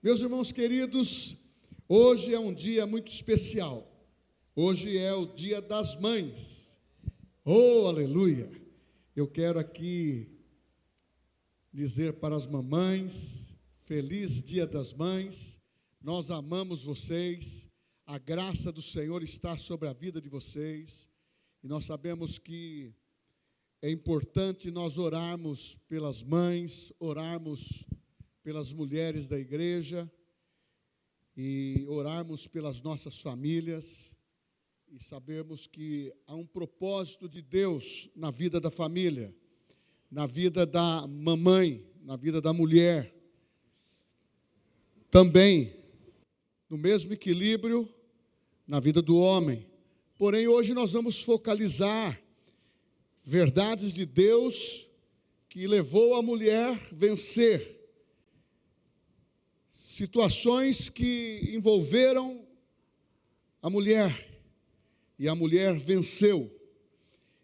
Meus irmãos queridos, hoje é um dia muito especial. Hoje é o Dia das Mães. Oh, aleluia! Eu quero aqui dizer para as mamães, feliz Dia das Mães. Nós amamos vocês. A graça do Senhor está sobre a vida de vocês. E nós sabemos que é importante nós orarmos pelas mães, orarmos pelas mulheres da igreja e orarmos pelas nossas famílias e sabermos que há um propósito de Deus na vida da família, na vida da mamãe, na vida da mulher. Também, no mesmo equilíbrio, na vida do homem. Porém, hoje nós vamos focalizar verdades de Deus que levou a mulher a vencer situações que envolveram a mulher, e a mulher venceu,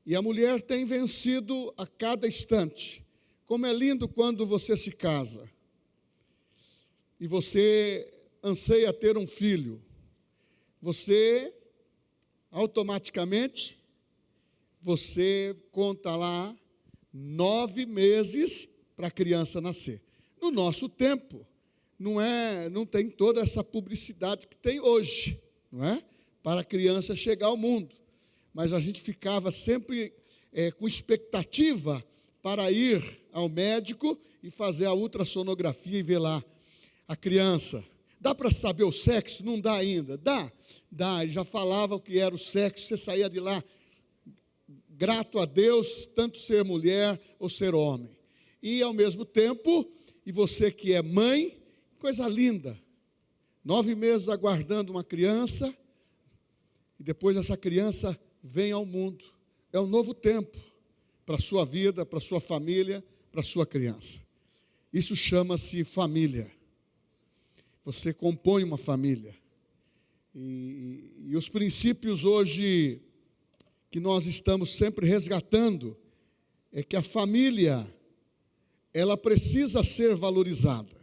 e a mulher tem vencido a cada instante. Como é lindo quando você se casa, e você anseia ter um filho, você, automaticamente, você conta lá 9 meses para a criança nascer. No nosso tempo, não tem toda essa publicidade que tem hoje, não é? Para a criança chegar ao mundo. Mas a gente ficava sempre com expectativa para ir ao médico e fazer a ultrassonografia e ver lá a criança. Dá para saber o sexo? Não dá ainda. Dá. Ele já falava o que era o sexo, você saía de lá grato a Deus, tanto ser mulher ou ser homem. E ao mesmo tempo, e você que é mãe, coisa linda, 9 meses aguardando uma criança, e depois essa criança vem ao mundo. É um novo tempo para a sua vida, para a sua família, para a sua criança. Isso chama-se família. Você compõe uma família. E os princípios hoje que nós estamos sempre resgatando é que a família, ela precisa ser valorizada.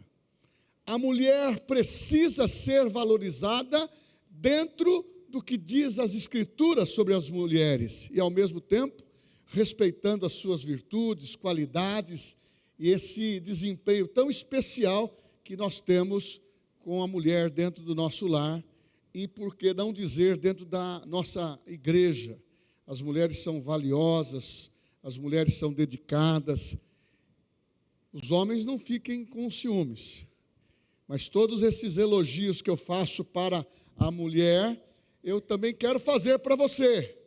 A mulher precisa ser valorizada dentro do que diz as Escrituras sobre as mulheres e, ao mesmo tempo, respeitando as suas virtudes, qualidades e esse desempenho tão especial que nós temos com a mulher dentro do nosso lar e, por que não dizer, dentro da nossa igreja. As mulheres são valiosas, as mulheres são dedicadas. Os homens não fiquem com ciúmes. Mas todos esses elogios que eu faço para a mulher, eu também quero fazer para você,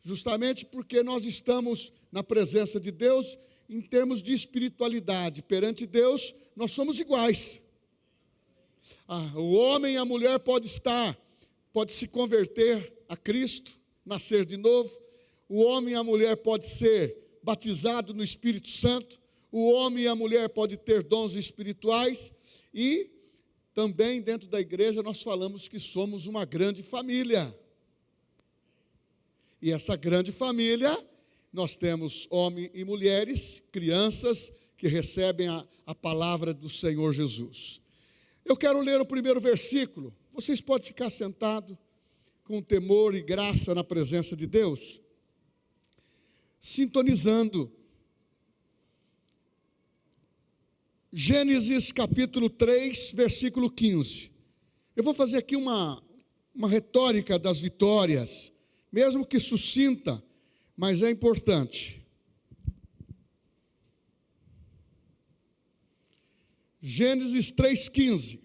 justamente porque nós estamos na presença de Deus em termos de espiritualidade. Perante Deus, nós somos iguais. O homem e a mulher pode se converter a Cristo, nascer de novo. O homem e a mulher pode ser batizado no Espírito Santo. O homem e a mulher pode ter dons espirituais e também dentro da igreja nós falamos que somos uma grande família. E essa grande família, nós temos homens e mulheres, crianças que recebem a palavra do Senhor Jesus. Eu quero ler o primeiro versículo. Vocês podem ficar sentados com temor e graça na presença de Deus, sintonizando. Gênesis capítulo 3, versículo 15. Eu vou fazer aqui uma retórica das vitórias, mesmo que sucinta, mas é importante. Gênesis 3,15.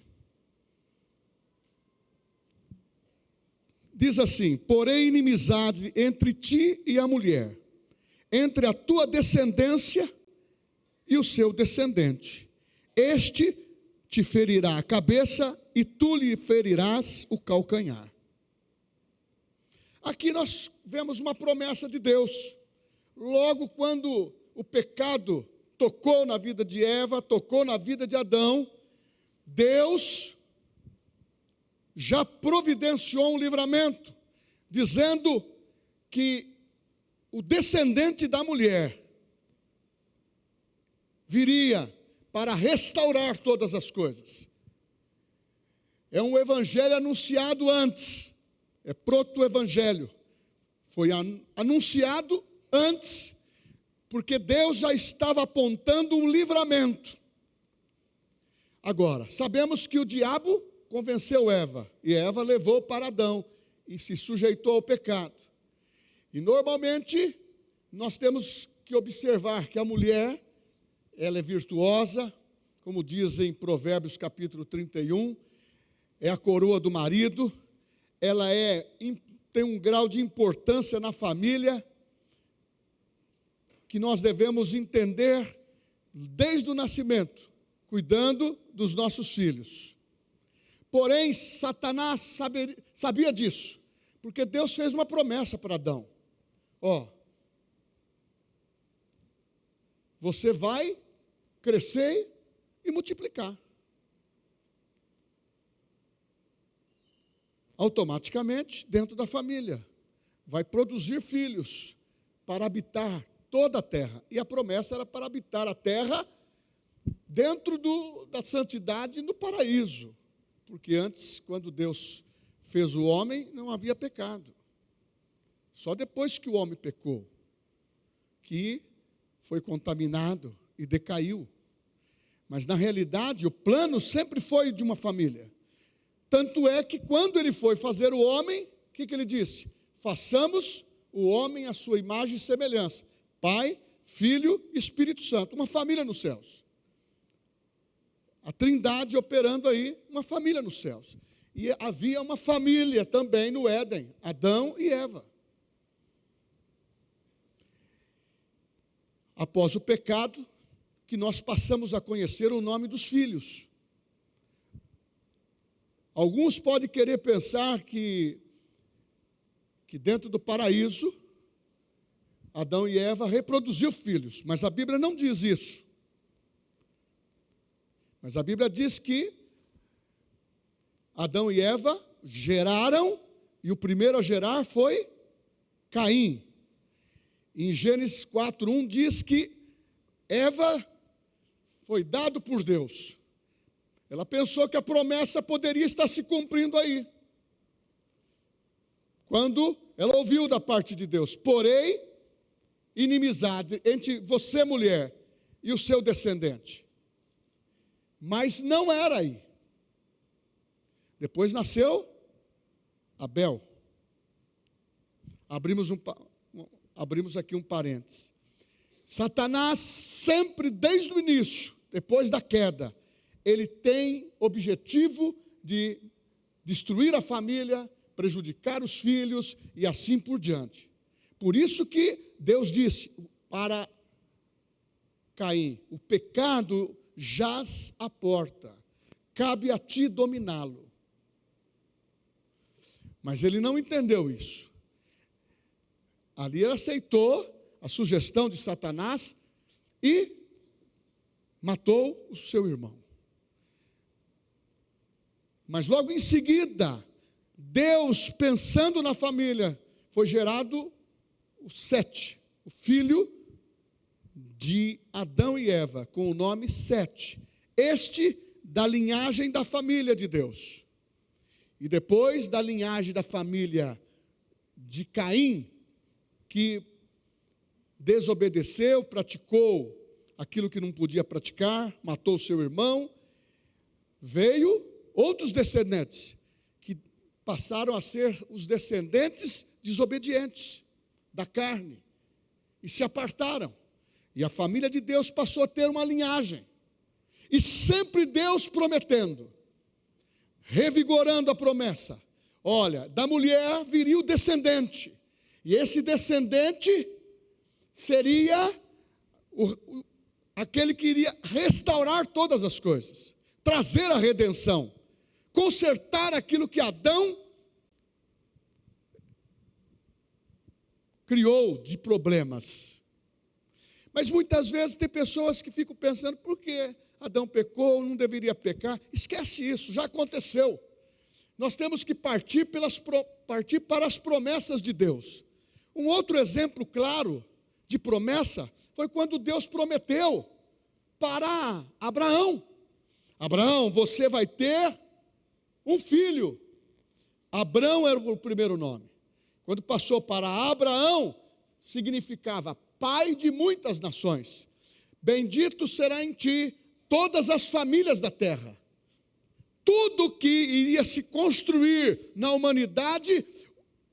Diz assim: porém inimizade entre ti e a mulher, entre a tua descendência e o seu descendente. Este te ferirá a cabeça e tu lhe ferirás o calcanhar. Aqui nós vemos uma promessa de Deus. Logo quando o pecado tocou na vida de Eva, tocou na vida de Adão, Deus já providenciou um livramento, dizendo que o descendente da mulher viria para restaurar todas as coisas. É um evangelho anunciado antes. É proto-evangelho. Foi anunciado antes, porque Deus já estava apontando um livramento. Agora, sabemos que o diabo convenceu Eva, e Eva levou para Adão, e se sujeitou ao pecado. E normalmente, nós temos que observar que a mulher, ela é virtuosa, como diz em Provérbios capítulo 31, é a coroa do marido, ela tem um grau de importância na família, que nós devemos entender desde o nascimento, cuidando dos nossos filhos. Porém, Satanás sabia disso, porque Deus fez uma promessa para Adão. Você vai crescer e multiplicar. Automaticamente, dentro da família, vai produzir filhos para habitar toda a terra. E a promessa era para habitar a terra dentro da santidade no paraíso. Porque antes, quando Deus fez o homem, não havia pecado. Só depois que o homem pecou, que foi contaminado e decaiu. Mas, na realidade, o plano sempre foi de uma família. Tanto é que, quando ele foi fazer o homem, o que ele disse? Façamos o homem à sua imagem e semelhança. Pai, Filho e Espírito Santo. Uma família nos céus. A Trindade operando aí, uma família nos céus. E havia uma família também no Éden, Adão e Eva. Após o pecado, que nós passamos a conhecer o nome dos filhos. Alguns podem querer pensar que dentro do paraíso, Adão e Eva reproduziram filhos, mas a Bíblia não diz isso. Mas a Bíblia diz que Adão e Eva geraram, e o primeiro a gerar foi Caim. Em Gênesis 4:1 diz que Eva foi dado por Deus. Ela pensou que a promessa poderia estar se cumprindo aí. Quando ela ouviu da parte de Deus: porém, inimizade entre você, mulher, e o seu descendente. Mas não era aí. Depois nasceu Abel. Abrimos aqui um parênteses. Satanás sempre, desde o início, depois da queda, ele tem objetivo de destruir a família, prejudicar os filhos e assim por diante. Por isso que Deus disse para Caim: o pecado jaz à porta, cabe a ti dominá-lo. Mas ele não entendeu isso. Ali ele aceitou a sugestão de Satanás e matou o seu irmão. Mas logo em seguida, Deus, pensando na família, foi gerado o Sete, o filho de Adão e Eva, com o nome Sete. Este da linhagem da família de Deus. E depois da linhagem da família de Caim, que desobedeceu, praticou aquilo que não podia praticar, matou seu irmão, veio outros descendentes, que passaram a ser os descendentes desobedientes da carne, e se apartaram. E a família de Deus passou a ter uma linhagem, e sempre Deus prometendo, revigorando a promessa: olha, da mulher viria o descendente, e esse descendente seria aquele que iria restaurar todas as coisas, trazer a redenção, consertar aquilo que Adão criou de problemas. Mas muitas vezes tem pessoas que ficam pensando: por que Adão pecou, não deveria pecar? Esquece isso, já aconteceu. Nós temos que partir para as promessas de Deus. Um outro exemplo claro de promessa foi quando Deus prometeu para Abraão: Abraão, você vai ter um filho. Abrão era o primeiro nome. Quando passou para Abraão, significava pai de muitas nações. Bendito será em ti todas as famílias da terra. Tudo que iria se construir na humanidade,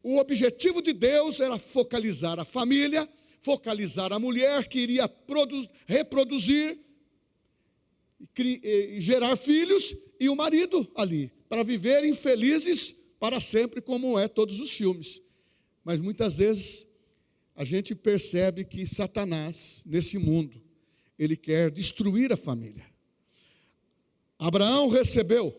o objetivo de Deus era focalizar a família, focalizar a mulher que iria reproduzir, e gerar filhos, e o marido ali, para viverem felizes para sempre, como é todos os filmes. Mas muitas vezes a gente percebe que Satanás, nesse mundo, ele quer destruir a família. Abraão recebeu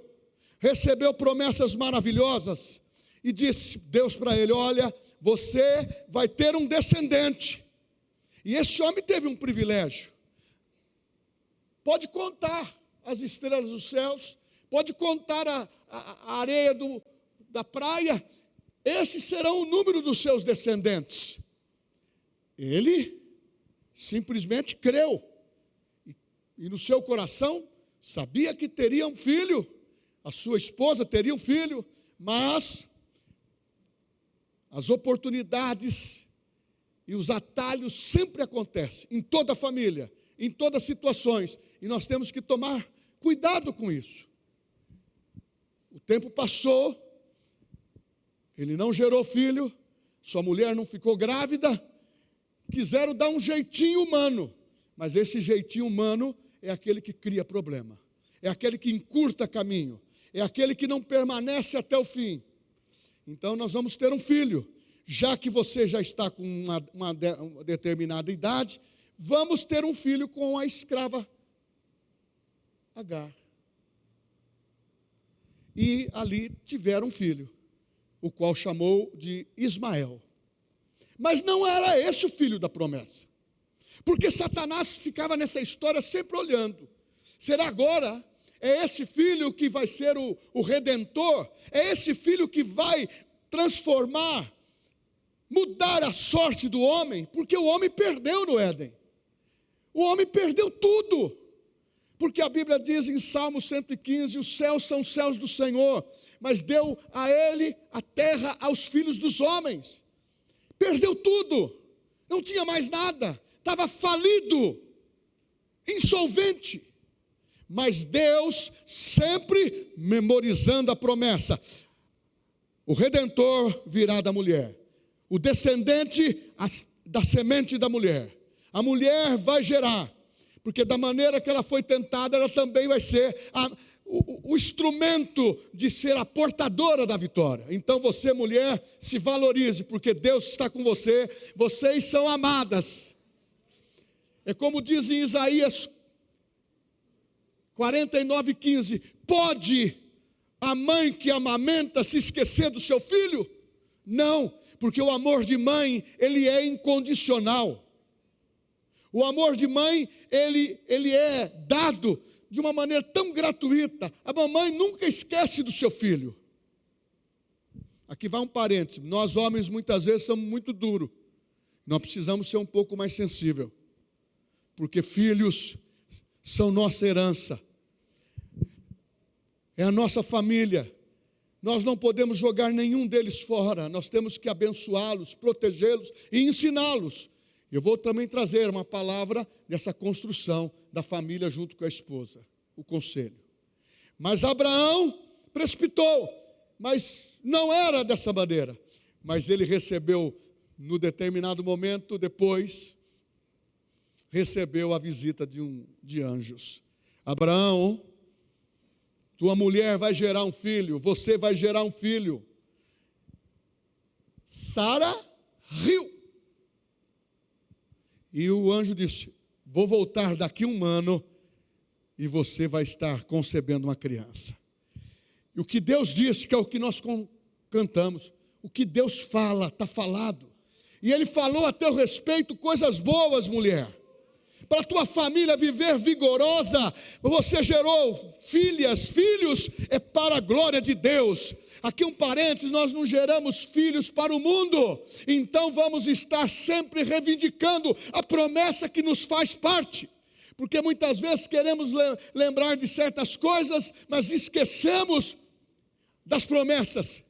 promessas maravilhosas, e disse Deus para ele: olha, você vai ter um descendente. E esse homem teve um privilégio. Pode contar as estrelas dos céus, pode contar a areia da praia, esses serão o número dos seus descendentes. Ele simplesmente creu, e no seu coração sabia que teria um filho, a sua esposa teria um filho, mas as oportunidades e os atalhos sempre acontecem, em toda a família, em todas as situações, e nós temos que tomar cuidado com isso. O tempo passou, ele não gerou filho, sua mulher não ficou grávida, quiseram dar um jeitinho humano, mas esse jeitinho humano é aquele que cria problema, é aquele que encurta caminho, é aquele que não permanece até o fim. Então nós vamos ter um filho, já que você já está com uma determinada idade, vamos ter um filho com a escrava Agar. E ali tiveram um filho, o qual chamou de Ismael. Mas não era esse o filho da promessa, porque Satanás ficava nessa história sempre olhando. Será agora? É esse filho que vai ser o redentor? É esse filho que vai transformar, mudar a sorte do homem? Porque o homem perdeu no Éden. O homem perdeu tudo. Porque a Bíblia diz em Salmo 115, os céus são os céus do Senhor, mas deu a ele a terra aos filhos dos homens. Perdeu tudo, não tinha mais nada, estava falido, insolvente. Mas Deus sempre memorizando a promessa: o Redentor virá da mulher, o descendente da semente da mulher. A mulher vai gerar, porque da maneira que ela foi tentada, ela também vai ser o instrumento de ser a portadora da vitória. Então você, mulher, se valorize, porque Deus está com você, vocês são amadas. É como diz em Isaías 49:15, pode a mãe que amamenta se esquecer do seu filho? Não, porque o amor de mãe, ele é incondicional. O amor de mãe, ele é dado de uma maneira tão gratuita. A mamãe nunca esquece do seu filho. Aqui vai um parênteses. Nós homens muitas vezes somos muito duros. Nós precisamos ser um pouco mais sensíveis. Porque filhos são nossa herança. É a nossa família. Nós não podemos jogar nenhum deles fora. Nós temos que abençoá-los, protegê-los e ensiná-los. Eu vou também trazer uma palavra dessa construção da família junto com a esposa, o conselho. Mas Abraão precipitou, mas não era dessa maneira. Mas ele recebeu, no determinado momento, depois, recebeu a visita de anjos. Abraão, tua mulher vai gerar um filho, você vai gerar um filho. Sara riu. E o anjo disse: vou voltar daqui 1 ano e você vai estar concebendo uma criança. E o que Deus disse, que é o que nós cantamos, o que Deus fala, está falado. E Ele falou a teu respeito coisas boas, mulher. Para a tua família viver vigorosa, você gerou filhas, filhos, é para a glória de Deus. Aqui um parênteses, nós não geramos filhos para o mundo, então vamos estar sempre reivindicando a promessa que nos faz parte, porque muitas vezes queremos lembrar de certas coisas, mas esquecemos das promessas.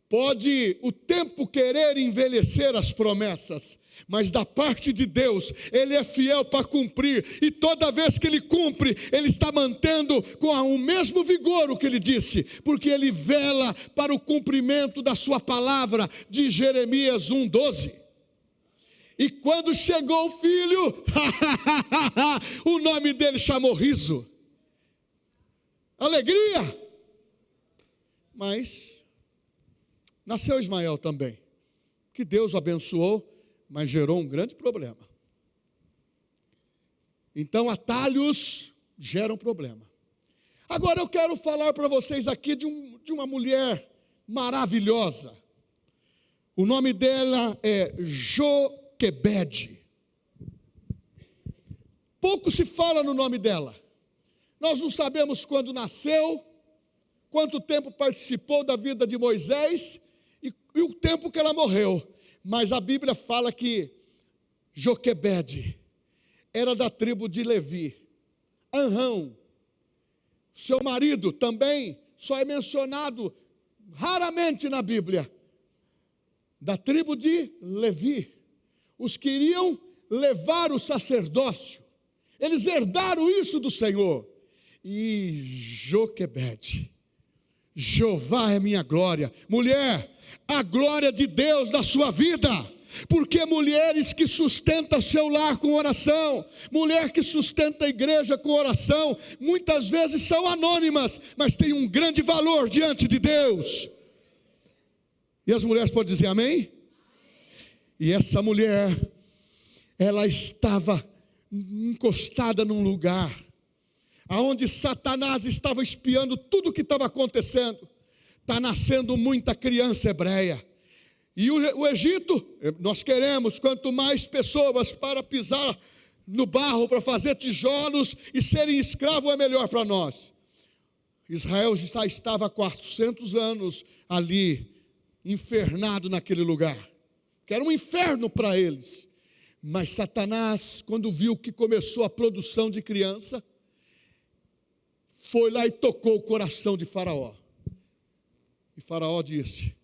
Pode o tempo querer envelhecer as promessas, mas da parte de Deus, Ele é fiel para cumprir, e toda vez que Ele cumpre, Ele está mantendo com o mesmo vigor o que Ele disse, porque Ele vela para o cumprimento da sua palavra, de Jeremias 1:12. E quando chegou o filho, o nome dele chamou riso, alegria. Mas nasceu Ismael também, que Deus abençoou, mas gerou um grande problema. Então, atalhos geram problema. Agora eu quero falar para vocês aqui de uma mulher maravilhosa. O nome dela é Joquebede. Pouco se fala no nome dela. Nós não sabemos quando nasceu, quanto tempo participou da vida de Moisés e o tempo que ela morreu. Mas a Bíblia fala que Joquebede era da tribo de Levi. Anrão, seu marido, também só é mencionado raramente na Bíblia, da tribo de Levi. Os que iriam levar o sacerdócio, eles herdaram isso do Senhor. E Joquebede, Jeová é minha glória. Mulher, a glória de Deus na sua vida, porque mulheres que sustentam seu lar com oração, mulher que sustenta a igreja com oração, muitas vezes são anônimas, mas têm um grande valor diante de Deus. E as mulheres podem dizer amém? E essa mulher, ela estava encostada num lugar aonde Satanás estava espiando tudo o que estava acontecendo. Está nascendo muita criança hebreia. E o Egito, nós queremos quanto mais pessoas para pisar no barro, para fazer tijolos e serem escravos, é melhor para nós. Israel já estava há 400 anos ali, infernado naquele lugar, que era um inferno para eles. Mas Satanás, quando viu que começou a produção de criança, foi lá e tocou o coração de Faraó. E Faraó disse: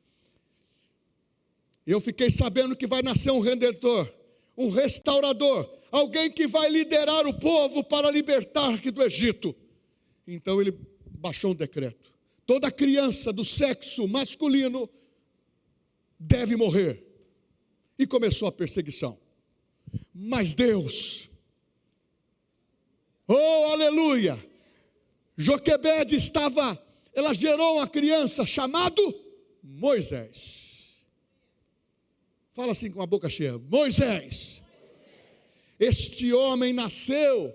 eu fiquei sabendo que vai nascer um redentor, um restaurador, alguém que vai liderar o povo para libertar aqui do Egito. Então ele baixou um decreto: toda criança do sexo masculino deve morrer. E começou a perseguição. Mas Deus, oh aleluia, Joquebede ela gerou uma criança chamado Moisés. Fala assim com a boca cheia: Moisés. Este homem nasceu,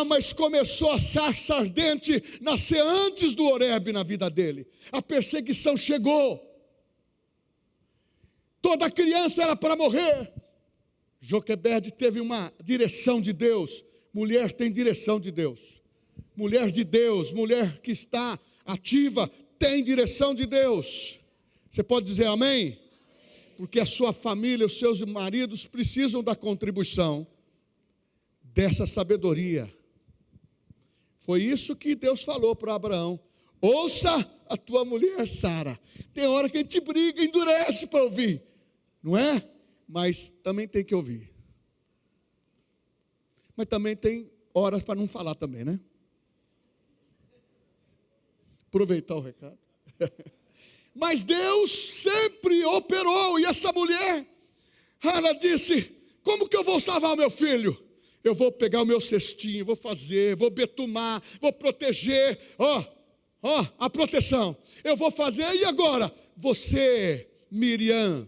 mas começou a sarça ardente nascer antes do Horebe na vida dele. A perseguição chegou. Toda criança era para morrer. Joquebede teve uma direção de Deus. Mulher tem direção de Deus. Mulher de Deus, mulher que está ativa, tem direção de Deus. Você pode dizer amém? Porque a sua família, os seus maridos precisam da contribuição dessa sabedoria. Foi isso que Deus falou para Abraão: ouça a tua mulher Sara. Tem hora que a gente briga, endurece para ouvir, não é? Mas também tem que ouvir. Mas também tem horas para não falar também, né? Aproveitar o recado. Mas Deus sempre operou, e essa mulher, ela disse: como que eu vou salvar o meu filho? Eu vou pegar o meu cestinho, vou fazer, vou betumar, vou proteger, a proteção, eu vou fazer. E agora, você, Miriam,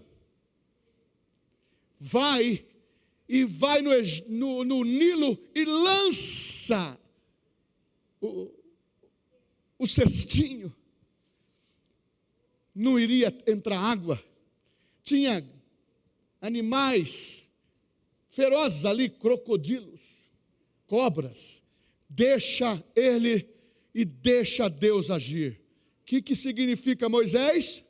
vai no Nilo e lança o cestinho. Não iria entrar água, tinha animais ferozes ali, crocodilos, cobras. Deixa ele e deixa Deus agir. O que significa Moisés?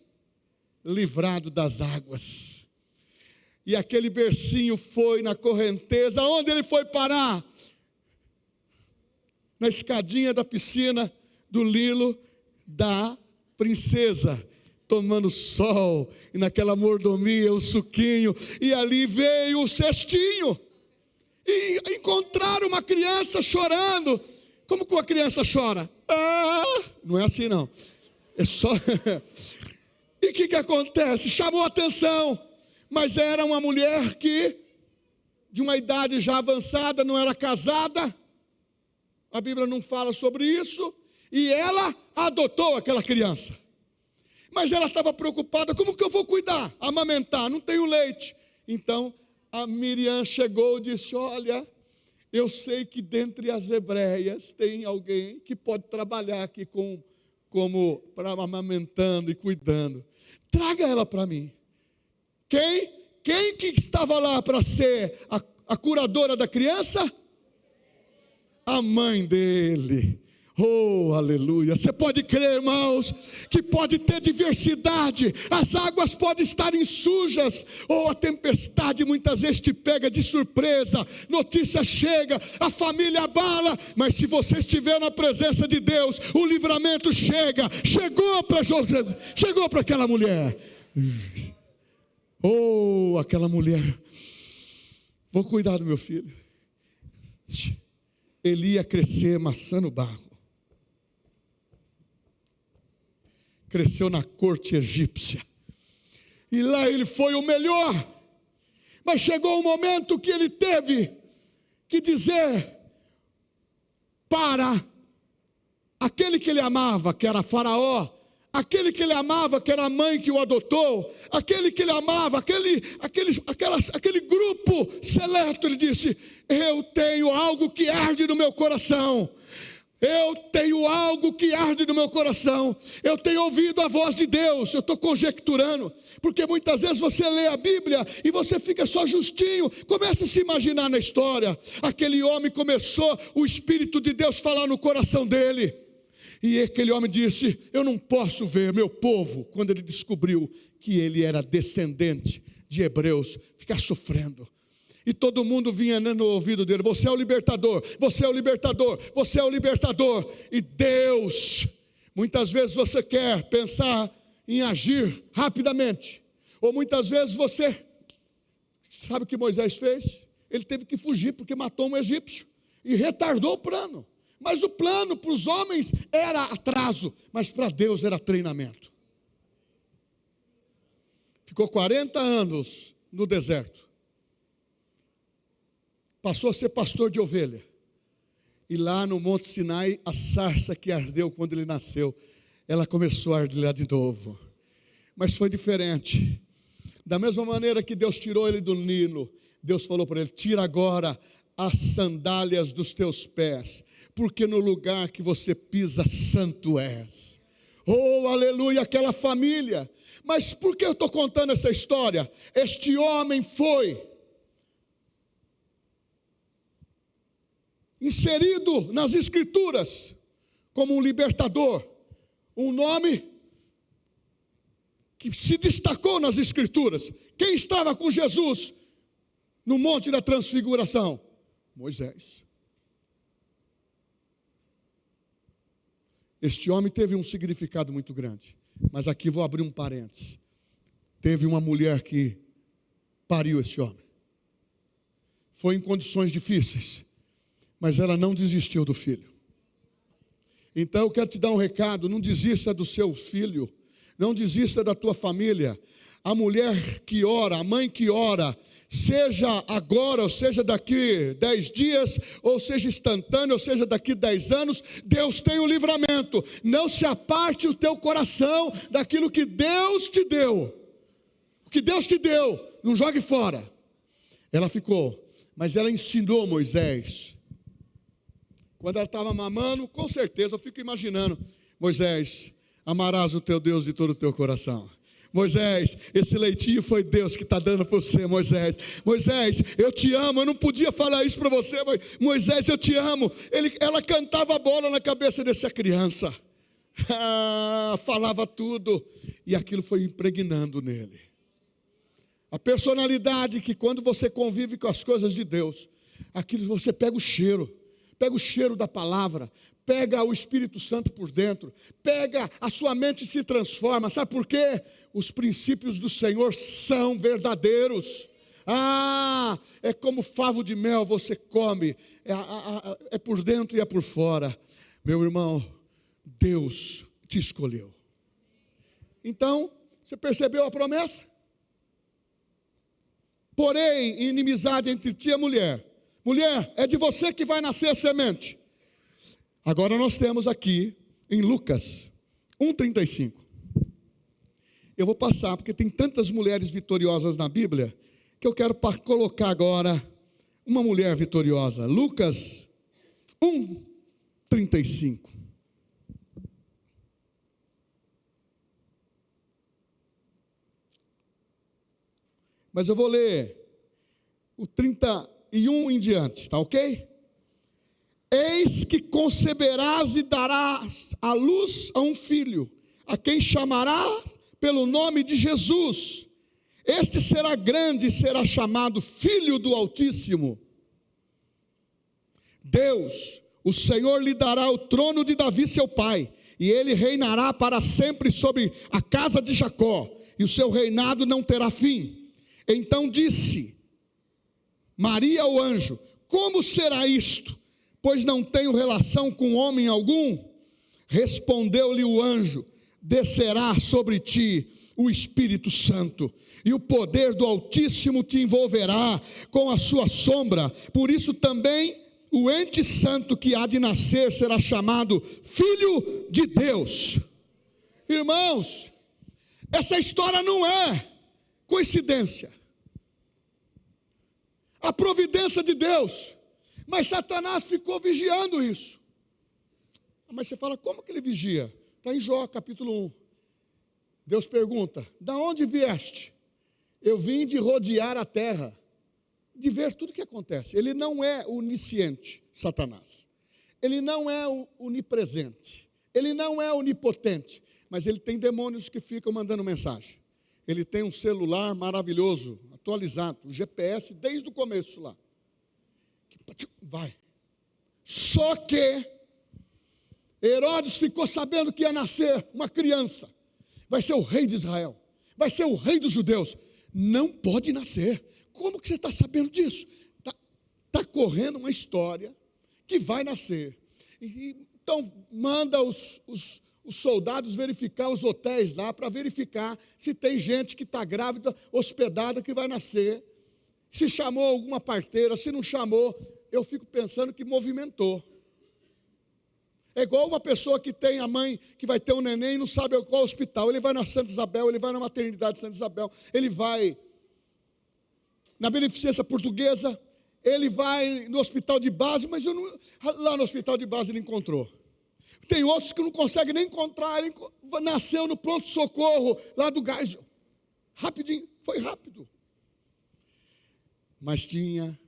Livrado das águas. E aquele bercinho foi na correnteza. Onde ele foi parar? Na escadinha da piscina do Nilo. da princesa, tomando sol, e naquela mordomia, o suquinho, e ali veio o cestinho, e encontraram uma criança chorando. Como que uma criança chora? Não é assim não, é só... E o que acontece? Chamou a atenção, mas era uma mulher que, de uma idade já avançada, não era casada, a Bíblia não fala sobre isso, e ela adotou aquela criança. Mas ela estava preocupada, como que eu vou cuidar, amamentar, não tenho leite. Então a Miriam chegou e disse, olha, eu sei que dentre as hebreias tem alguém que pode trabalhar aqui como para amamentando e cuidando. Traga ela para mim. Quem que estava lá para ser a curadora da criança? A mãe dele. Oh, aleluia. Você pode crer, irmãos, que pode ter diversidade, as águas podem estar sujas, ou a tempestade muitas vezes te pega de surpresa, notícia chega, a família abala, mas se você estiver na presença de Deus, o livramento chegou para aquela mulher. Oh, aquela mulher, vou cuidar do meu filho. Ele ia crescer maçã no barro. Cresceu na corte egípcia, e lá ele foi o melhor, mas chegou um momento que ele teve que dizer para aquele que ele amava, que era Faraó, aquele que ele amava, que era a mãe que o adotou, aquele que ele amava, aquele grupo seleto, ele disse, eu tenho algo que arde no meu coração. Eu tenho algo que arde no meu coração, eu tenho ouvido a voz de Deus, eu estou conjecturando, porque muitas vezes você lê a Bíblia e você fica só justinho, começa a se imaginar na história, aquele homem começou, o Espírito de Deus falar no coração dele, e aquele homem disse, eu não posso ver meu povo, quando ele descobriu que ele era descendente de hebreus, ficar sofrendo. E todo mundo vinha no ouvido dele, você é o libertador, você é o libertador, você é o libertador. E Deus, muitas vezes você quer pensar em agir rapidamente, ou muitas vezes você, sabe o que Moisés fez? Ele teve que fugir porque matou um egípcio, e retardou o plano. Mas o plano para os homens era atraso, mas para Deus era treinamento. Ficou 40 anos no deserto. Passou a ser pastor de ovelha. E lá no Monte Sinai, a sarça que ardeu quando ele nasceu, ela começou a arder de novo. Mas foi diferente. Da mesma maneira que Deus tirou ele do Nilo, Deus falou para ele, tira agora as sandálias dos teus pés, porque no lugar que você pisa, santo és. Oh, aleluia, aquela família. Mas por que eu estou contando essa história? Este homem foi inserido nas Escrituras como um libertador, um nome que se destacou nas Escrituras. Quem estava com Jesus no Monte da Transfiguração? Moisés. Este homem teve um significado muito grande, mas aqui vou abrir um parênteses. Teve uma mulher que pariu este homem. Foi em condições difíceis, mas ela não desistiu do filho. Então eu quero te dar um recado, não desista do seu filho, não desista da tua família. A mulher que ora, a mãe que ora, seja agora, ou seja daqui 10 dias, ou seja instantâneo, ou seja daqui 10 anos, Deus tem um livramento. Não se aparte o teu coração daquilo que Deus te deu. O que Deus te deu, não jogue fora. Ela ficou, mas ela ensinou Moisés. Quando ela estava mamando, com certeza, eu fico imaginando, Moisés, amarás o teu Deus de todo o teu coração. Moisés, esse leitinho foi Deus que está dando para você, Moisés. Moisés, eu te amo, eu não podia falar isso para você, mas Moisés, eu te amo. Ela cantava a bola na cabeça dessa criança. Falava tudo. E aquilo foi impregnando nele. A personalidade que quando você convive com as coisas de Deus, aquilo você pega o cheiro. pega o cheiro da palavra, pega o Espírito Santo por dentro, pega a sua mente e se transforma. Sabe por quê? Os princípios do Senhor são verdadeiros. É como favo de mel, você come, é por dentro e é por fora. Meu irmão, Deus te escolheu. Então, você percebeu a promessa? Porém, inimizade entre ti e a mulher. Mulher, é de você que vai nascer a semente. Agora nós temos aqui, em Lucas 1,35. Eu vou passar, porque tem tantas mulheres vitoriosas na Bíblia, que eu quero colocar agora uma mulher vitoriosa. Lucas 1,35. Mas eu vou ler o 31 em diante, tá ok? Eis que conceberás e darás à luz a um filho, a quem chamarás pelo nome de Jesus. Este será grande e será chamado Filho do Altíssimo. Deus, o Senhor, lhe dará o trono de Davi seu pai, e ele reinará para sempre sobre a casa de Jacó, e o seu reinado não terá fim. Então disse Maria ao anjo: como será isto? Pois não tenho relação com homem algum. Respondeu-lhe o anjo: descerá sobre ti o Espírito Santo, e o poder do Altíssimo te envolverá com a sua sombra. Por isso também o ente santo que há de nascer será chamado Filho de Deus. Irmãos, essa história não é coincidência. A providência de Deus. Mas Satanás ficou vigiando isso. Mas você fala, como que ele vigia? Está em Jó, capítulo 1. Deus pergunta: da onde vieste? Eu vim de rodear a terra, de ver tudo o que acontece. Ele não é onisciente, Satanás. Ele não é onipresente. Ele não é onipotente. Mas ele tem demônios que ficam mandando mensagem. Ele tem um celular maravilhoso, atualizado, o GPS desde o começo lá. Vai. Só que Herodes ficou sabendo que ia nascer uma criança. Vai ser o rei de Israel. Vai ser o rei dos judeus. Não pode nascer. Como que você está sabendo disso? Está correndo uma história que vai nascer. Então, manda os soldados verificar os hotéis lá, para verificar se tem gente que está grávida, hospedada, que vai nascer. Se chamou alguma parteira, se não chamou, eu fico pensando que movimentou. É igual uma pessoa que tem a mãe que vai ter um neném e não sabe qual hospital. Ele vai na Santa Isabel, ele vai na maternidade de Santa Isabel, ele vai na Beneficência Portuguesa, ele vai no hospital de base, mas lá no hospital de base ele encontrou. Tem outros que não conseguem nem encontrar, ele nasceu no pronto-socorro lá do Geisel. Rapidinho, foi rápido. Mas tinha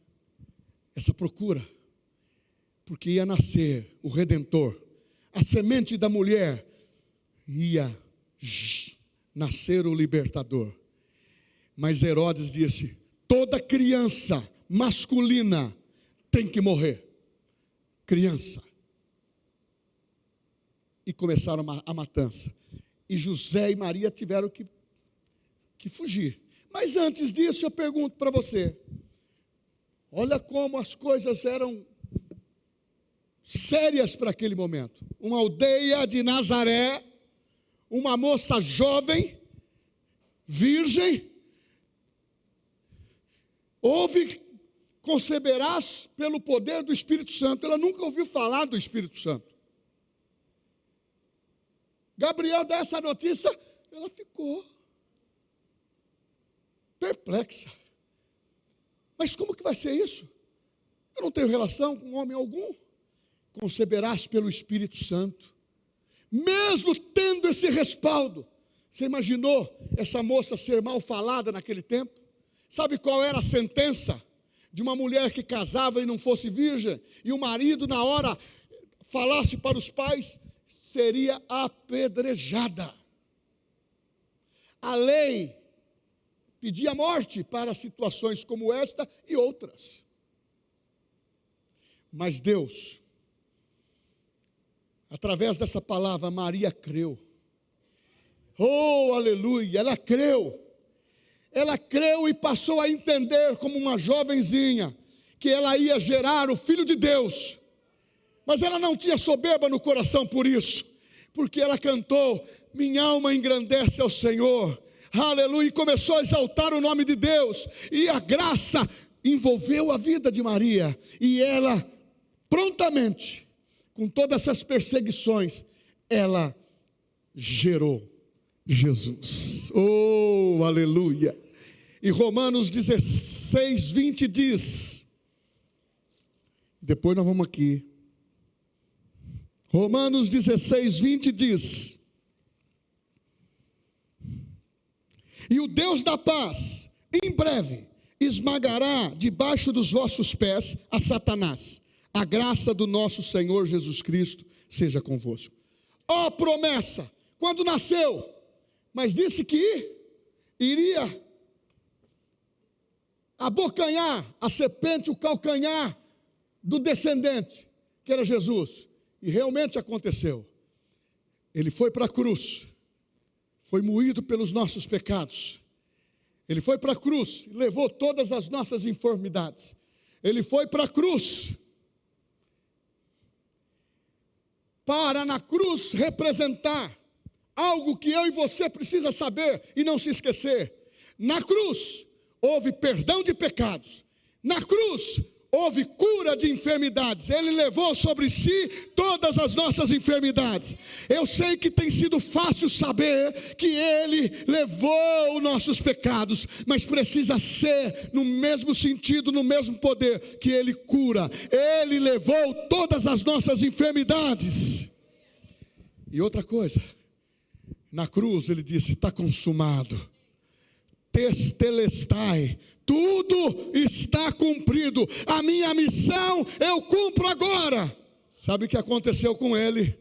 essa procura, porque ia nascer o Redentor, a semente da mulher, ia nascer o Libertador. Mas Herodes disse: toda criança masculina tem que morrer. Criança. E começaram a matança. E José e Maria tiveram que fugir. Mas antes disso, eu pergunto para você: olha como as coisas eram sérias para aquele momento. Uma aldeia de Nazaré, uma moça jovem, virgem, conceberás pelo poder do Espírito Santo. Ela nunca ouviu falar do Espírito Santo. Gabriel dá essa notícia, ela ficou perplexa. Mas como que vai ser isso? Eu não tenho relação com homem algum. Conceberás pelo Espírito Santo. Mesmo tendo esse respaldo. Você imaginou essa moça ser mal falada naquele tempo? Sabe qual era a sentença de uma mulher que casava e não fosse virgem? E o marido, na hora, falasse para os pais, seria apedrejada. A lei pedia morte para situações como esta e outras. Mas Deus Através dessa palavra, Maria creu. Oh, aleluia, ela creu. Ela creu e passou a entender como uma jovenzinha que ela ia gerar o Filho de Deus. Mas ela não tinha soberba no coração por isso, porque ela cantou: minha alma engrandece ao Senhor, aleluia, e começou a exaltar o nome de Deus, e a graça envolveu a vida de Maria, e ela prontamente, com todas essas perseguições, ela gerou Jesus. Oh, aleluia. E Romanos 16, 20 diz, depois nós vamos aqui, Romanos 16, 20 diz: e o Deus da paz, em breve, esmagará debaixo dos vossos pés a Satanás. A graça do nosso Senhor Jesus Cristo seja convosco. Ó promessa, quando nasceu, mas disse que iria abocanhar a serpente, o calcanhar do descendente, que era Jesus. E realmente aconteceu. Ele foi para a cruz, foi moído pelos nossos pecados. Ele foi para a cruz, levou todas as nossas enfermidades. Ele foi para a cruz, para na cruz representar algo que eu e você precisa saber e não se esquecer. Na cruz houve perdão de pecados. Na cruz houve cura de enfermidades. Ele levou sobre si todas as nossas enfermidades. Eu sei que tem sido fácil saber que Ele levou os nossos pecados, mas precisa ser no mesmo sentido, no mesmo poder que Ele cura. Ele levou todas as nossas enfermidades. E outra coisa, na cruz Ele disse: está consumado. Testelestai, tudo está cumprido, a minha missão eu cumpro agora. Sabe o que aconteceu com ele?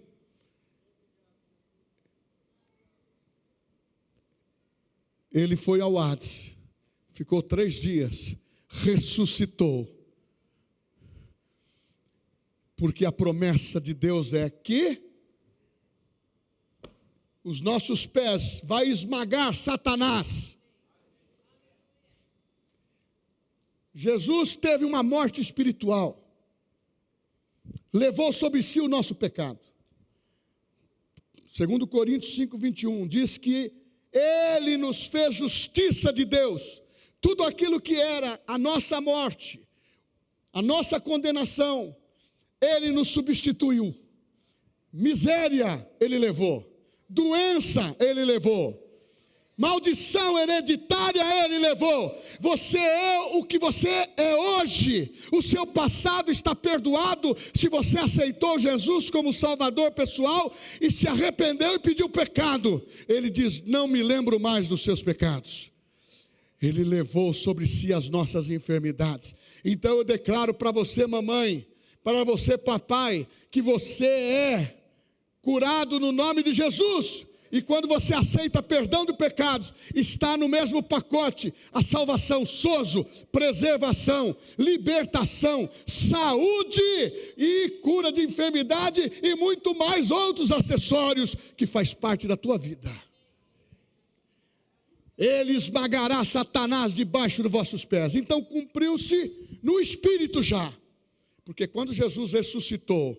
Ele foi ao Hades, ficou 3 dias, ressuscitou, porque a promessa de Deus é que os nossos pés vai esmagar Satanás. Jesus teve uma morte espiritual, levou sobre si o nosso pecado. 2 Coríntios 5, 21, diz que Ele nos fez justiça de Deus. Tudo aquilo que era a nossa morte, a nossa condenação, Ele nos substituiu. Miséria Ele levou, doença Ele levou, maldição hereditária Ele levou. Você é o que você é hoje. O seu passado está perdoado se você aceitou Jesus como Salvador pessoal e se arrependeu e pediu pecado. Ele diz: não me lembro mais dos seus pecados. Ele levou sobre si as nossas enfermidades. Então eu declaro para você, mamãe, para você, papai, que você é curado no nome de Jesus. E quando você aceita perdão de pecados, está no mesmo pacote a salvação, sozo, preservação, libertação, saúde e cura de enfermidade e muito mais outros acessórios que faz parte da tua vida. Ele esmagará Satanás debaixo dos vossos pés. Então cumpriu-se no Espírito já, porque quando Jesus ressuscitou,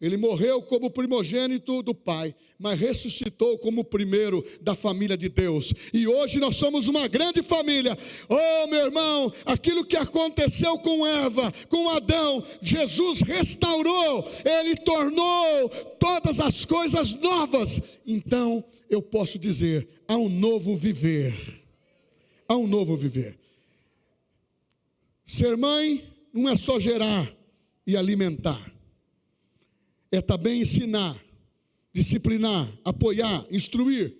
Ele morreu como primogênito do Pai, mas ressuscitou como o primeiro da família de Deus. E hoje nós somos uma grande família. Oh, meu irmão, aquilo que aconteceu com Eva, com Adão, Jesus restaurou. Ele tornou todas as coisas novas. Então, eu posso dizer, há um novo viver. Há um novo viver. Ser mãe não é só gerar e alimentar. É também ensinar, disciplinar, apoiar, instruir,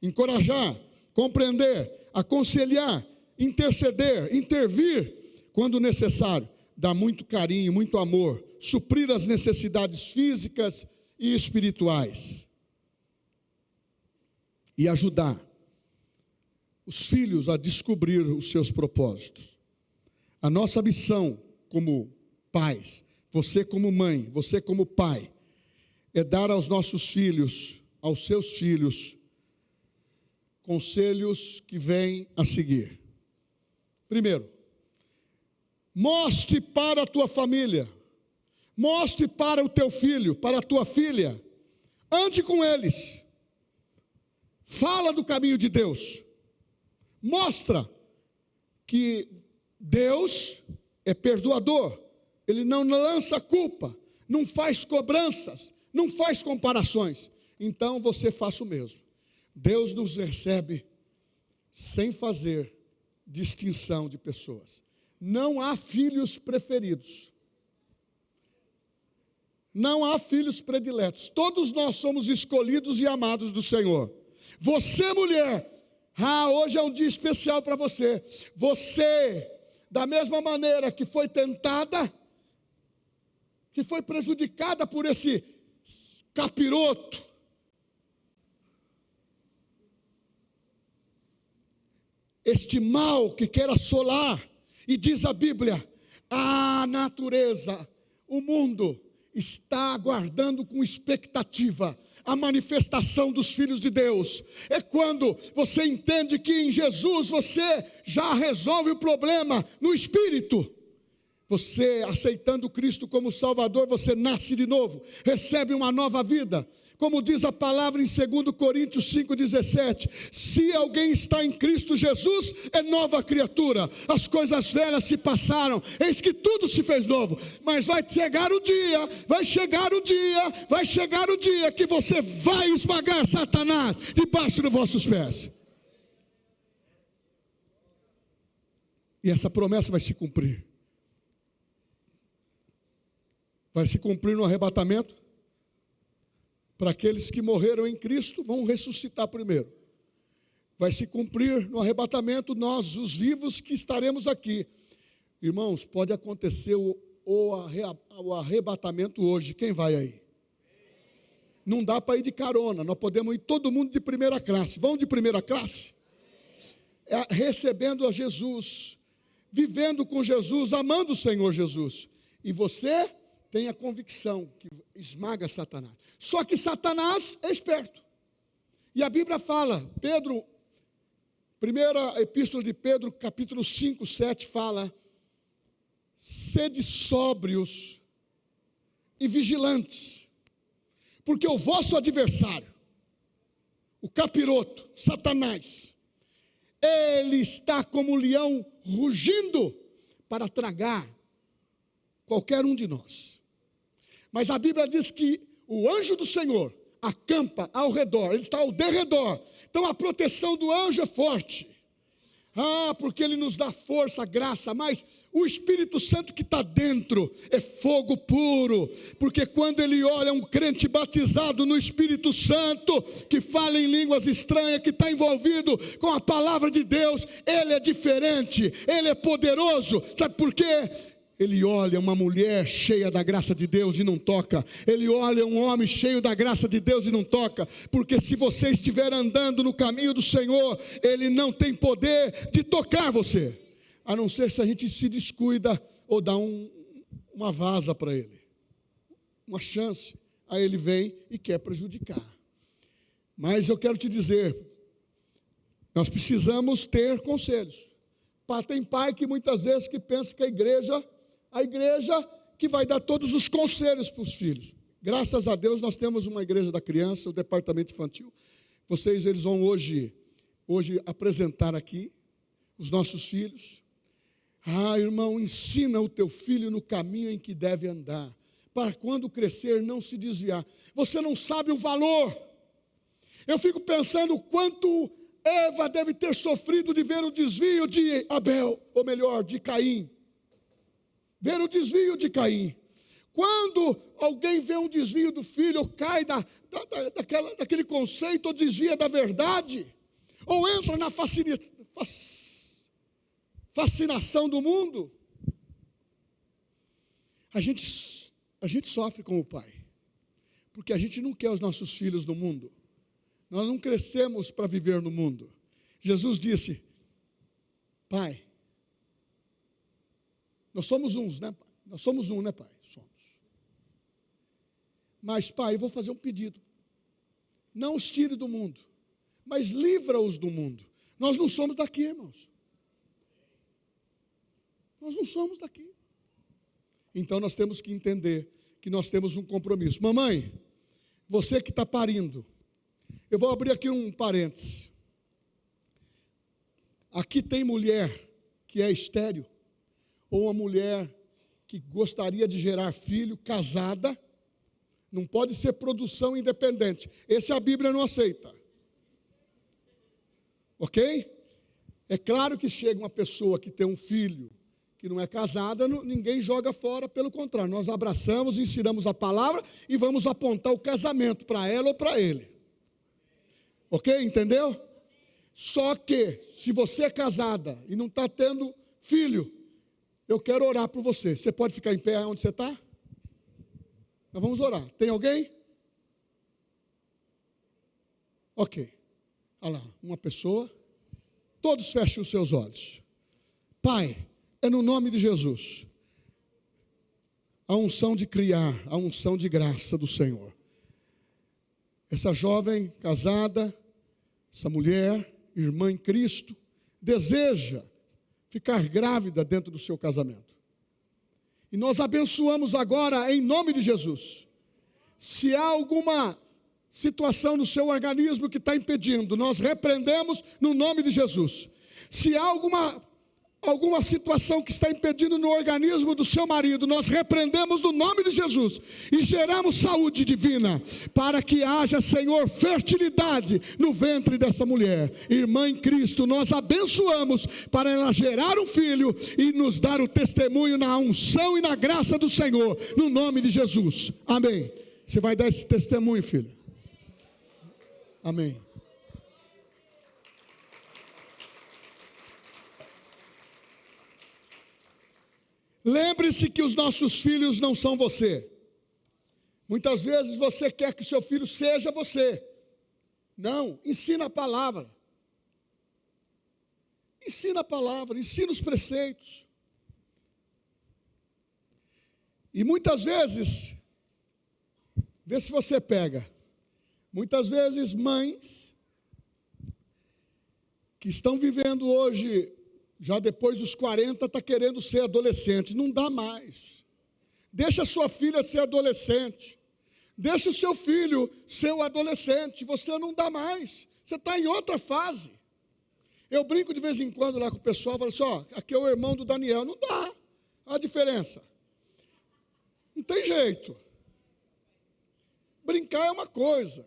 encorajar, compreender, aconselhar, interceder, intervir, quando necessário, dar muito carinho, muito amor, suprir as necessidades físicas e espirituais. E ajudar os filhos a descobrir os seus propósitos. A nossa missão como pais, você como mãe, você como pai, é dar aos nossos filhos, aos seus filhos, conselhos que vêm a seguir. Primeiro, mostre para a tua família, mostre para o teu filho, para a tua filha, ande com eles, fala do caminho de Deus, mostra que Deus é perdoador, Ele não lança culpa, não faz cobranças, não faz comparações. Então você faça o mesmo. Deus nos recebe sem fazer distinção de pessoas. Não há filhos preferidos. Não há filhos prediletos. Todos nós somos escolhidos e amados do Senhor. Você, mulher, hoje é um dia especial para você. Você, da mesma maneira que foi tentada, que foi prejudicada por esse capiroto, este mal que quer assolar, e diz a Bíblia, a natureza, o mundo está aguardando com expectativa a manifestação dos filhos de Deus. É quando você entende que em Jesus você já resolve o problema no Espírito. Você aceitando Cristo como Salvador, você nasce de novo, recebe uma nova vida. Como diz a palavra em 2 Coríntios 5,17, se alguém está em Cristo Jesus, é nova criatura, as coisas velhas se passaram, eis que tudo se fez novo. Mas vai chegar o dia que você vai esmagar Satanás debaixo dos vossos pés. E essa promessa vai se cumprir. Vai se cumprir no arrebatamento. Para aqueles que morreram em Cristo, vão ressuscitar primeiro. Vai se cumprir no arrebatamento, nós, os vivos que estaremos aqui. Irmãos, pode acontecer o arrebatamento hoje. Quem vai aí? Não dá para ir de carona, nós podemos ir todo mundo de primeira classe. Vão de primeira classe? Recebendo a Jesus, vivendo com Jesus, amando o Senhor Jesus. E você tem a convicção que esmaga Satanás. Só que Satanás é esperto. E a Bíblia fala, Pedro, primeira epístola de Pedro, capítulo 5, 7, fala, sede sóbrios e vigilantes, porque o vosso adversário, o capiroto, Satanás, ele está como um leão rugindo para tragar qualquer um de nós. Mas a Bíblia diz que o anjo do Senhor acampa ao redor, ele está ao derredor. Então a proteção do anjo é forte. Porque ele nos dá força, graça, mas o Espírito Santo que está dentro é fogo puro, porque quando ele olha um crente batizado no Espírito Santo, que fala em línguas estranhas, que está envolvido com a palavra de Deus, ele é diferente, ele é poderoso. Sabe por quê? Ele olha uma mulher cheia da graça de Deus e não toca. Ele olha um homem cheio da graça de Deus e não toca. Porque se você estiver andando no caminho do Senhor, Ele não tem poder de tocar você. A não ser se a gente se descuida ou dá uma vaza para Ele. Uma chance. Aí Ele vem e quer prejudicar. Mas eu quero te dizer, nós precisamos ter conselhos. Tem pai que muitas vezes que pensa que a igreja que vai dar todos os conselhos para os filhos. Graças a Deus nós temos uma igreja da criança, o departamento infantil. Eles vão hoje apresentar aqui os nossos filhos. Irmão, ensina o teu filho no caminho em que deve andar, para quando crescer não se desviar. Você não sabe o valor. Eu fico pensando quanto Eva deve ter sofrido de ver o desvio de Abel, ou melhor, de Caim. Ver o desvio de Caim. Quando alguém vê um desvio do filho, ou cai daquele conceito, ou desvia da verdade, ou entra na fascinação do mundo, a gente sofre com o pai, porque a gente não quer os nossos filhos no mundo. Nós não crescemos para viver no mundo. Jesus disse, Pai, nós somos uns, né, Pai? Nós somos um, né, Pai? Somos. Mas, Pai, eu vou fazer um pedido. Não os tire do mundo, mas livra-os do mundo. Nós não somos daqui, irmãos. Nós não somos daqui. Então nós temos que entender que nós temos um compromisso. Mamãe, você que está parindo, eu vou abrir aqui um parênteses. Aqui tem mulher que é estéril, ou uma mulher que gostaria de gerar filho, casada, não pode ser produção independente. Esse a Bíblia não aceita. Ok? É claro que chega uma pessoa que tem um filho, que não é casada, ninguém joga fora, pelo contrário, nós abraçamos, ensinamos a palavra e vamos apontar o casamento para ela ou para ele. Ok? Entendeu? Só que, se você é casada e não está tendo filho, eu quero orar por você. Você pode ficar em pé onde você está? Nós vamos orar. Tem alguém? Ok. Olha lá, uma pessoa. Todos fechem os seus olhos. Pai, é no nome de Jesus. A unção de criar, a unção de graça do Senhor. Essa jovem casada, essa mulher, irmã em Cristo, deseja ficar grávida dentro do seu casamento. E nós abençoamos agora em nome de Jesus. Se há alguma situação no seu organismo que está impedindo, nós repreendemos no nome de Jesus. Se há alguma situação que está impedindo no organismo do seu marido, nós repreendemos no nome de Jesus e geramos saúde divina, para que haja, Senhor, fertilidade no ventre dessa mulher. Irmã em Cristo, nós abençoamos para ela gerar um filho e nos dar o testemunho na unção e na graça do Senhor, no nome de Jesus. Amém. Você vai dar esse testemunho, filho? Amém. Lembre-se que os nossos filhos não são você. Muitas vezes você quer que o seu filho seja você. Não, ensina a palavra. Ensina a palavra, ensina os preceitos. E muitas vezes, vê se você pega, muitas vezes mães que estão vivendo hoje, já depois dos 40, está querendo ser adolescente. Não dá mais. Deixa a sua filha ser adolescente. Deixa o seu filho ser o adolescente. Você não dá mais. Você está em outra fase. Eu brinco de vez em quando lá com o pessoal, falo assim, ó, aqui é o irmão do Daniel. Não dá. Olha a diferença. Não tem jeito. Brincar é uma coisa,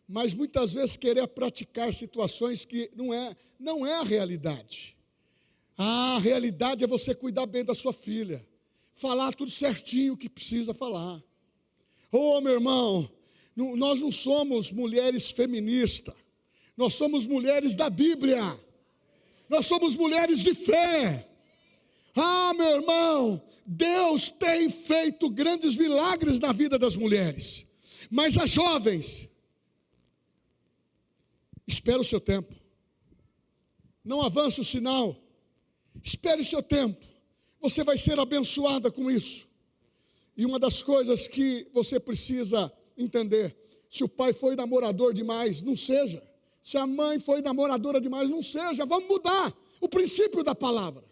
mas muitas vezes querer praticar situações que não é a realidade. A realidade é você cuidar bem da sua filha, falar tudo certinho que precisa falar. Ô, meu irmão, nós não somos mulheres feministas, nós somos mulheres da Bíblia, nós somos mulheres de fé. Ah, meu irmão, Deus tem feito grandes milagres na vida das mulheres, mas as jovens, espera o seu tempo, não avance o sinal. Espere o seu tempo, você vai ser abençoada com isso. E uma das coisas que você precisa entender, se o pai foi namorador demais, não seja. Se a mãe foi namoradora demais, não seja. Vamos mudar o princípio da palavra.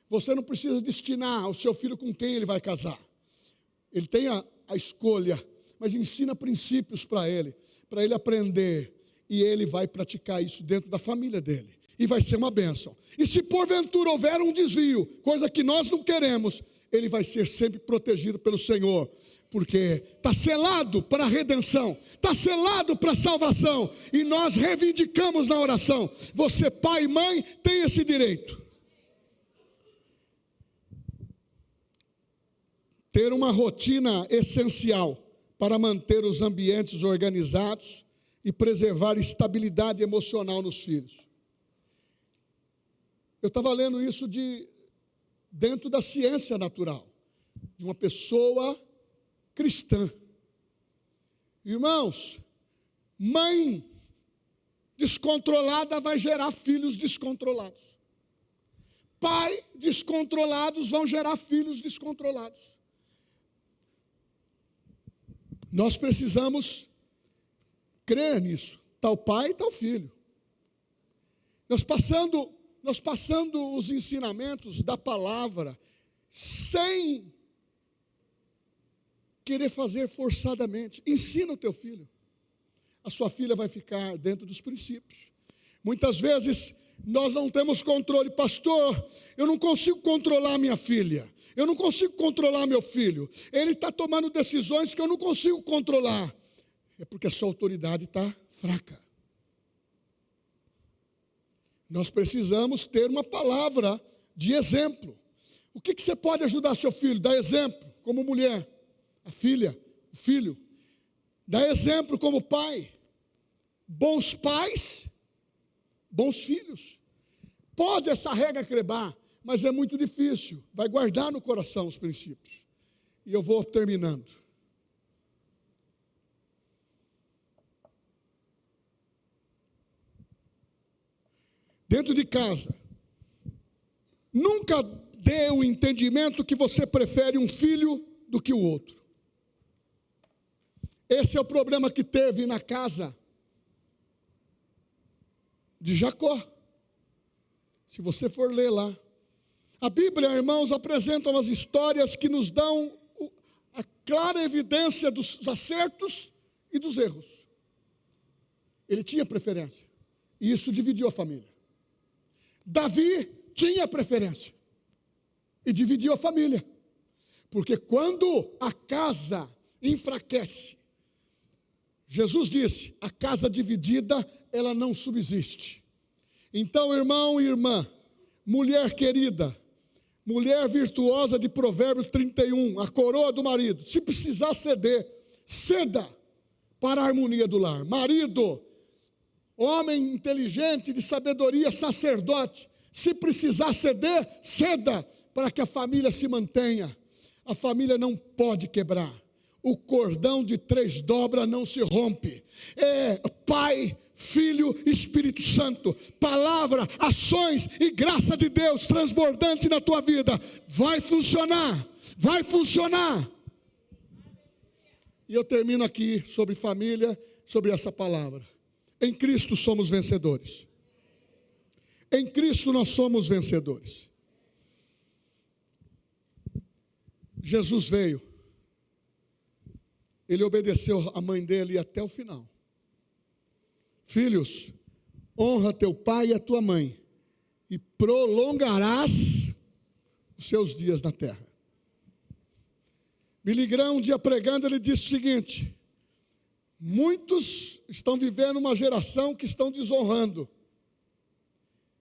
Você não precisa destinar o seu filho com quem ele vai casar. Ele tem a escolha, mas ensina princípios para ele aprender. E ele vai praticar isso dentro da família dele. E vai ser uma bênção. E se porventura houver um desvio, coisa que nós não queremos, ele vai ser sempre protegido pelo Senhor, porque está selado para a redenção, está selado para a salvação, e nós reivindicamos na oração. Você, pai e mãe, tem esse direito. Ter uma rotina essencial para manter os ambientes organizados e preservar estabilidade emocional nos filhos. Eu estava lendo isso dentro da ciência natural, de uma pessoa cristã. Irmãos, mãe descontrolada vai gerar filhos descontrolados. Pai descontrolados vão gerar filhos descontrolados. Nós precisamos crer nisso. Tal pai, tal filho. Nós passando os ensinamentos da palavra, sem querer fazer forçadamente. Ensina o teu filho. A sua filha vai ficar dentro dos princípios. Muitas vezes nós não temos controle. Pastor, eu não consigo controlar minha filha. Eu não consigo controlar meu filho. Ele está tomando decisões que eu não consigo controlar. É porque a sua autoridade está fraca. Nós precisamos ter uma palavra de exemplo. O que você pode ajudar seu filho? Dá exemplo como mulher, a filha, o filho. Dá exemplo como pai. Bons pais, bons filhos. Pode essa regra quebrar, mas é muito difícil. Vai guardar no coração os princípios. E eu vou terminando. Dentro de casa, nunca dê o entendimento que você prefere um filho do que o outro. Esse é o problema que teve na casa de Jacó. Se você for ler lá, a Bíblia, irmãos, apresenta umas histórias que nos dão a clara evidência dos acertos e dos erros. Ele tinha preferência, e isso dividiu a família. Davi tinha preferência, e dividiu a família, porque quando a casa enfraquece, Jesus disse, a casa dividida, ela não subsiste. Então, irmão e irmã, mulher querida, mulher virtuosa de Provérbios 31, a coroa do marido, se precisar ceder, ceda para a harmonia do lar. Marido, homem inteligente, de sabedoria, sacerdote, se precisar ceder, ceda para que a família se mantenha. A família não pode quebrar. O cordão de 3 dobras não se rompe. É Pai, Filho, Espírito Santo, palavra, ações e graça de Deus transbordante na tua vida. Vai funcionar, vai funcionar. E eu termino aqui sobre família, sobre essa palavra. Em Cristo somos vencedores. Em Cristo nós somos vencedores. Jesus veio. Ele obedeceu a mãe dele até o final. Filhos, honra teu pai e a tua mãe, e prolongarás os seus dias na terra. Billy Graham, um dia pregando, ele disse o seguinte: muitos estão vivendo uma geração que estão desonrando.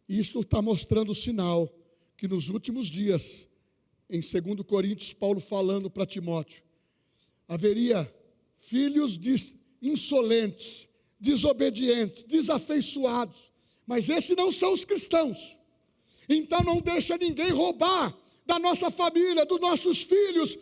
E isso está mostrando o sinal que nos últimos dias, em 2 Coríntios, Paulo falando para Timóteo, haveria filhos insolentes, desobedientes, desafeiçoados, mas esses não são os cristãos. Então não deixa ninguém roubar da nossa família, dos nossos filhos.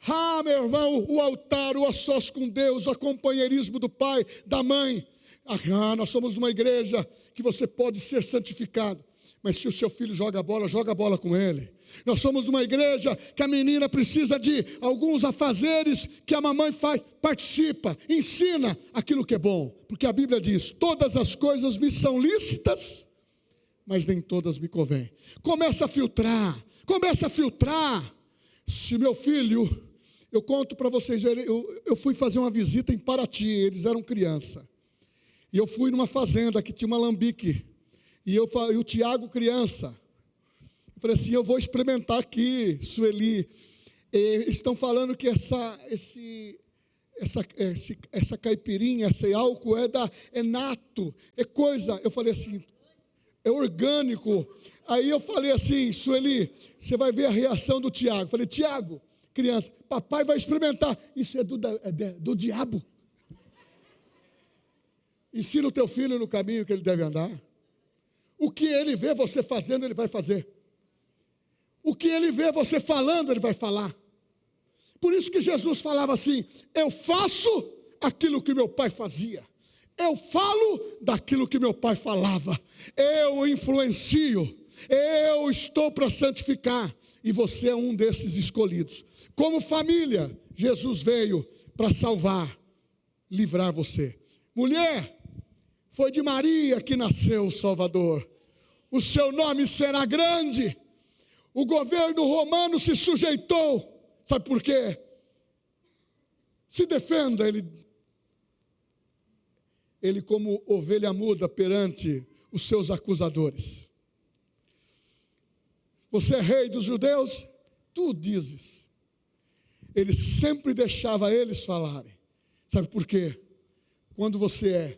Ah, meu irmão, o altar, o a sós com Deus, o companheirismo do pai, da mãe. Ah, nós somos uma igreja que você pode ser santificado, mas se o seu filho joga a bola com ele. Nós somos uma igreja que a menina precisa de alguns afazeres que a mamãe faz, participa, ensina aquilo que é bom, porque a Bíblia diz, todas as coisas me são lícitas, mas nem todas me convêm. Começa a filtrar. Se meu filho, eu conto para vocês, eu fui fazer uma visita em Paraty, eles eram criança, e eu fui numa fazenda que tinha uma alambique, e o Tiago criança, eu falei assim, eu vou experimentar aqui, Sueli, estão falando que essa caipirinha, esse álcool é nato, é coisa, eu falei assim, é orgânico. Aí eu falei assim, Sueli, você vai ver a reação do Tiago. Eu falei, Tiago, criança, papai vai experimentar, isso é do diabo. Ensina o teu filho no caminho que ele deve andar. O que ele vê você fazendo, ele vai fazer. O que ele vê você falando, ele vai falar. Por isso que Jesus falava assim, eu faço aquilo que meu pai fazia. Eu falo daquilo que meu pai falava. Eu influencio. Eu estou para santificar. E você é um desses escolhidos. Como família, Jesus veio para salvar. livrar você. Mulher, foi de Maria que nasceu o Salvador. O seu nome será grande. O governo romano se sujeitou. Sabe por quê? Se defenda, ele como ovelha muda perante os seus acusadores. Você é rei dos judeus? Tu dizes. Ele sempre deixava eles falarem. Sabe por quê? Quando você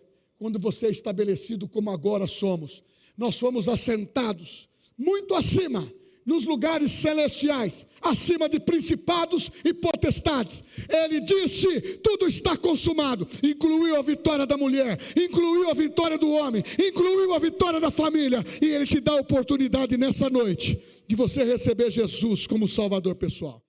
é estabelecido como agora somos, nós fomos assentados muito acima, nos lugares celestiais, acima de principados e potestades. Ele disse, tudo está consumado. Incluiu a vitória da mulher, incluiu a vitória do homem, incluiu a vitória da família. E Ele te dá a oportunidade nessa noite de você receber Jesus como Salvador pessoal.